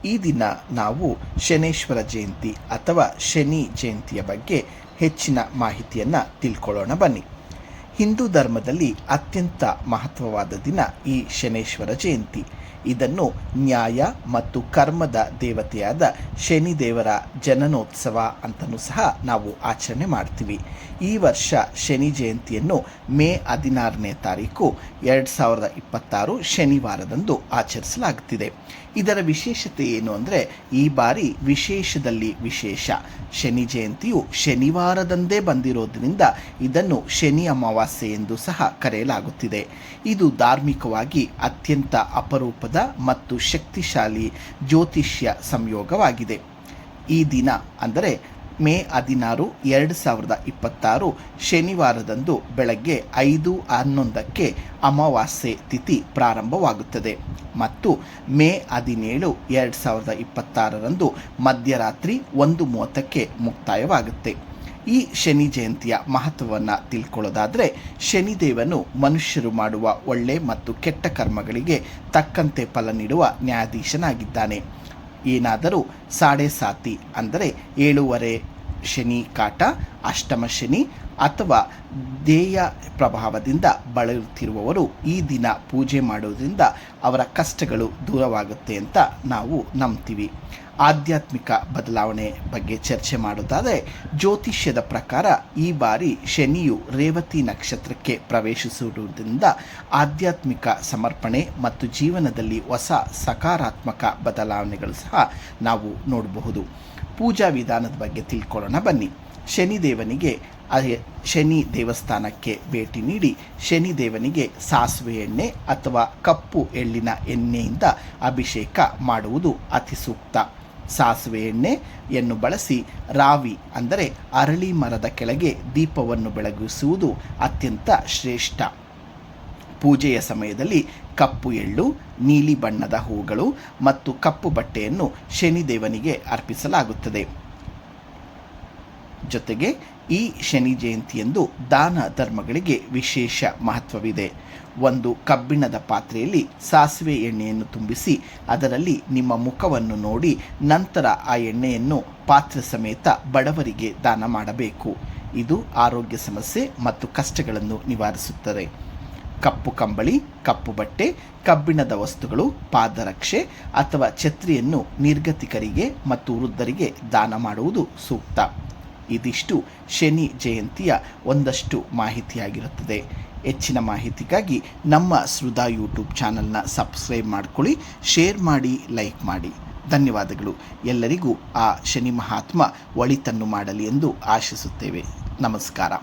ಈ ದಿನ ನಾವು ಶನೇಶ್ವರ ಜಯಂತಿ ಅಥವಾ ಶನಿ ಜಯಂತಿಯ ಬಗ್ಗೆ ಹೆಚ್ಚಿನ ಮಾಹಿತಿಯನ್ನು ತಿಳ್ಕೊಳ್ಳೋಣ ಬನ್ನಿ. ಹಿಂದೂ ಧರ್ಮದಲ್ಲಿ ಅತ್ಯಂತ ಮಹತ್ವವಾದ ದಿನ ಈ ಶನೇಶ್ವರ ಜಯಂತಿ. ಇದನ್ನು ನ್ಯಾಯ ಮತ್ತು ಕರ್ಮದ ದೇವತೆಯಾದ ಶನಿದೇವರ ಜನನೋತ್ಸವ ಅಂತಲೂ ಸಹ ನಾವು ಆಚರಣೆ ಮಾಡ್ತೀವಿ. ಈ ವರ್ಷ ಶನಿ ಜಯಂತಿಯನ್ನು ಮೇ 16ನೇ ತಾರೀಕು 2026 ಶನಿವಾರದಂದು ಆಚರಿಸಲಾಗುತ್ತಿದೆ. ಇದರ ವಿಶೇಷತೆ ಏನು ಅಂದರೆ, ಈ ಬಾರಿ ವಿಶೇಷದಲ್ಲಿ ವಿಶೇಷ. ಶನಿ ಜಯಂತಿಯು ಶನಿವಾರದಂದೇ ಬಂದಿರೋದ್ರಿಂದ ಇದನ್ನು ಶನಿ ಅಮಾವಾಸ್ಯೆ ಎಂದು ಸಹ ಕರೆಯಲಾಗುತ್ತಿದೆ. ಇದು ಧಾರ್ಮಿಕವಾಗಿ ಅತ್ಯಂತ ಅಪರೂಪದ ಮತ್ತು ಶಕ್ತಿಶಾಲಿ ಜ್ಯೋತಿಷ್ಯ ಸಂಯೋಗವಾಗಿದೆ. ಈ ದಿನ ಅಂದರೆ ಮೇ 16, 2026 ಶನಿವಾರದಂದು ಬೆಳಗ್ಗೆ 5:11ಕ್ಕೆ ಅಮಾವಾಸ್ಯೆ ತಿಥಿ ಪ್ರಾರಂಭವಾಗುತ್ತದೆ ಮತ್ತು ಮೇ 17, 2026 ಮಧ್ಯರಾತ್ರಿ 1:30ಕ್ಕೆ ಮುಕ್ತಾಯವಾಗುತ್ತೆ. ಈ ಶನಿ ಜಯಂತಿಯ ಮಹತ್ವವನ್ನು ತಿಳ್ಕೊಳ್ಳೋದಾದರೆ, ಶನಿದೇವನು ಮನುಷ್ಯರು ಮಾಡುವ ಒಳ್ಳೆ ಮತ್ತು ಕೆಟ್ಟ ಕರ್ಮಗಳಿಗೆ ತಕ್ಕಂತೆ ಫಲ ನೀಡುವ ನ್ಯಾಯಾಧೀಶನಾಗಿದ್ದಾನೆ. ಏನಾದರೂ ಸಾಡೆ ಸಾತಿ ಅಂದರೆ 7.5 ಶನಿ ಕಾಟ, ಅಷ್ಟಮ ಶನಿ ಅಥವಾ ದೇಯ ಪ್ರಭಾವದಿಂದ ಬಳಲುತ್ತಿರುವವರು ಈ ದಿನ ಪೂಜೆ ಮಾಡೋದ್ರಿಂದ ಅವರ ಕಷ್ಟಗಳು ದೂರವಾಗುತ್ತೆ ಅಂತ ನಾವು ನಂಬ್ತೀವಿ. ಆಧ್ಯಾತ್ಮಿಕ ಬದಲಾವಣೆ ಬಗ್ಗೆ ಚರ್ಚೆ ಮಾಡೋದಾದರೆ, ಜ್ಯೋತಿಷ್ಯದ ಪ್ರಕಾರ ಈ ಬಾರಿ ಶನಿಯು ರೇವತಿ ನಕ್ಷತ್ರಕ್ಕೆ ಪ್ರವೇಶಿಸುವುದರಿಂದ ಆಧ್ಯಾತ್ಮಿಕ ಸಮರ್ಪಣೆ ಮತ್ತು ಜೀವನದಲ್ಲಿ ಹೊಸ ಸಕಾರಾತ್ಮಕ ಬದಲಾವಣೆಗಳು ಸಹ ನಾವು ನೋಡಬಹುದು. ಪೂಜಾ ವಿಧಾನದ ಬಗ್ಗೆ ತಿಳ್ಕೊಳ್ಳೋಣ ಬನ್ನಿ. ಶನಿದೇವನಿಗೆ ಶನಿ ದೇವಸ್ಥಾನಕ್ಕೆ ಭೇಟಿ ನೀಡಿ ಶನಿದೇವನಿಗೆ ಸಾಸಿವೆ ಎಣ್ಣೆ ಅಥವಾ ಕಪ್ಪು ಎಳ್ಳಿನ ಎಣ್ಣೆಯಿಂದ ಅಭಿಷೇಕ ಮಾಡುವುದು ಅತಿ ಸೂಕ್ತ. ಸಾಸಿವೆ ಎಣ್ಣೆಯನ್ನು ಬಳಸಿ ರಾವಿ ಅಂದರೆ ಅರಳಿ ಮರದ ಕೆಳಗೆ ದೀಪವನ್ನು ಬೆಳಗಿಸುವುದು ಅತ್ಯಂತ ಶ್ರೇಷ್ಠ. ಪೂಜೆಯ ಸಮಯದಲ್ಲಿ ಕಪ್ಪು ಎಳ್ಳು, ನೀಲಿ ಬಣ್ಣದ ಹೂಗಳು ಮತ್ತು ಕಪ್ಪು ಬಟ್ಟೆಯನ್ನು ಶನಿದೇವನಿಗೆ ಅರ್ಪಿಸಲಾಗುತ್ತದೆ. ಜೊತೆಗೆ ಈ ಶನಿ ಜಯಂತಿಯಂದು ದಾನ ಧರ್ಮಗಳಿಗೆ ವಿಶೇಷ ಮಹತ್ವವಿದೆ. ಒಂದು ಕಬ್ಬಿಣದ ಪಾತ್ರೆಯಲ್ಲಿ ಸಾಸಿವೆ ಎಣ್ಣೆಯನ್ನು ತುಂಬಿಸಿ ಅದರಲ್ಲಿ ನಿಮ್ಮ ಮುಖವನ್ನು ನೋಡಿ ನಂತರ ಆ ಎಣ್ಣೆಯನ್ನು ಪಾತ್ರೆ ಸಮೇತ ಬಡವರಿಗೆ ದಾನ ಮಾಡಬೇಕು. ಇದು ಆರೋಗ್ಯ ಸಮಸ್ಯೆ ಮತ್ತು ಕಷ್ಟಗಳನ್ನು ನಿವಾರಿಸುತ್ತದೆ. ಕಪ್ಪು ಕಂಬಳಿ, ಕಪ್ಪು ಬಟ್ಟೆ, ಕಬ್ಬಿಣದ ವಸ್ತುಗಳು, ಪಾದರಕ್ಷೆ ಅಥವಾ ಛತ್ರಿಯನ್ನು ನಿರ್ಗತಿಕರಿಗೆ ಮತ್ತು ವೃದ್ಧರಿಗೆ ದಾನ ಮಾಡುವುದು ಸೂಕ್ತ. ಇದಿಷ್ಟು ಶನಿ ಜಯಂತಿಯ ಒಂದಷ್ಟು ಮಾಹಿತಿಯಾಗಿರುತ್ತದೆ. ಹೆಚ್ಚಿನ ಮಾಹಿತಿಗಾಗಿ ನಮ್ಮ ಸುಧಾ ಯೂಟ್ಯೂಬ್ ಚಾನಲ್ನ ಸಬ್ಸ್ಕ್ರೈಬ್ ಮಾಡ್ಕೊಳ್ಳಿ, ಶೇರ್ ಮಾಡಿ, ಲೈಕ್ ಮಾಡಿ. ಧನ್ಯವಾದಗಳು. ಎಲ್ಲರಿಗೂ ಆ ಶನಿ ಮಹಾತ್ಮ ಒಳಿತನ್ನು ಮಾಡಲಿ ಎಂದು ಆಶಿಸುತ್ತೇವೆ. ನಮಸ್ಕಾರ.